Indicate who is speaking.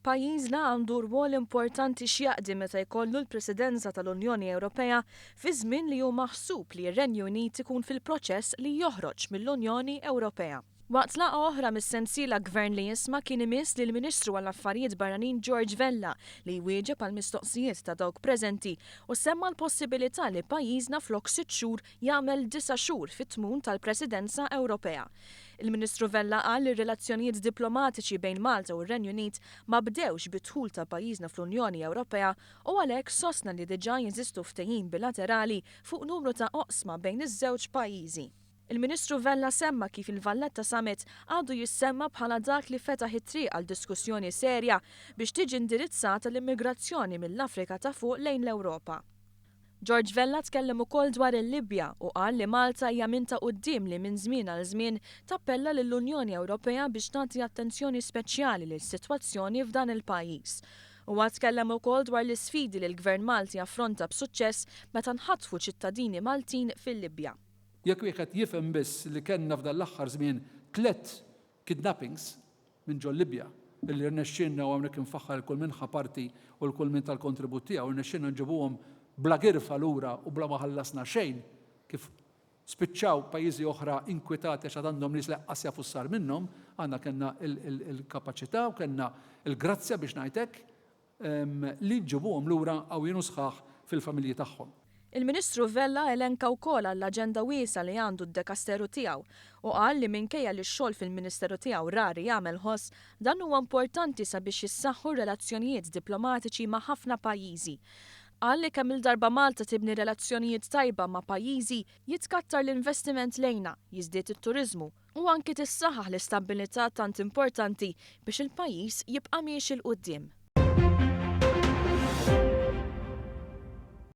Speaker 1: Pajjiżna għandu rwol importanti x'jaqdi meta jkollu l-Presidenza tal-Unjoni Ewropea fi żmien li hu maħsub li r-Renju Unit ikun fil-proċess li joħroġ mill-Unjoni Ewropea. Waqt laqgħa oħra mis-sensiela gvern li jisma' kien imiss lill Ministru għall-Affarijiet Barranin George Vella li jwieġeb għal mistoqsijiet ta' dawk preżenti u semma l-possibilità li pajjiżna flok 6 xhur jagħmel 9 xhur fit-tmum tal-Presidenza Ewropea. Il-Ministru Vella qal li r-relazzjonijiet diplomatiċi bejn Malta u r-Renju Unit ma bdewx bid-dħul ta' pajjiżna fl-Unjoni Ewropea u għalhekk sostna li diġà jeżistu ftehim bilaterali fuq numru ta' oqsma bejn iż-żewġ pajjiżi. Il-Ministru Vella semma kif il-Valletta Summit għadu jissemma bħala dak li fetaħ it-triq għal diskussjoni serja biex tiġi indirizzata l-immigrazzjoni mill-Afrika ta' fuq lejn l-Ewropa. George Vella tkellem ukoll dwar il-Libja u qal li Malta hija minn ta' quddiem li minn żmien għal żmien tappella lill-Unjoni Ewropea biex tagħti attenzjoni speċjali lis-sitwazzjoni f'dan il-pajjiż. Huwa tkellem ukoll dwar l-isfidi li l-Gvern Malti affronta b'suċċess meta nħattfu ċittadini Maltin fil-Libja.
Speaker 2: Jekk wieħed jifhem biss li kellna f'dan l-aħħar żmien 3 kidnappings minn ġol Libja illi rnexxinna u hawnhekk infaħħar kull minħa parti u l-kull min tal-kontribut tiegħu rnexxinna nġibuhom bla girfa lura u bla ma ħallasna xejn kif spiċċaw pajjiżi oħra inkwetati għax għandhom nies leqqas jafu sar minnhom, għandna kellna il-kapaċità u kellna il-grazzja biex ngħidlek li ġibuhom lura għawjinu sħaħ fil-familji tagħhom.
Speaker 1: Il-Ministru Vella elenka wkoll għall-aġenda wiesa li għandu d-dekasteru tiegħu u qal li minkejja li x-xogħol fil-Ministeru tiegħu rari jagħmel ħoss dan huwa importanti sabiex jissaħħu relazzjonijiet diplomatiċi ma' ħafna pajjiżi. Qal li kemm il-darba Malta tibni relazzjonijiet tajba ma' pajjiżi jitkattar l-investiment lejna, jiżdied it-turiżmu u anke tissaħħaħ l-istabbilità tant importanti biex il-pajjiż jibqa' miexi l qudiem.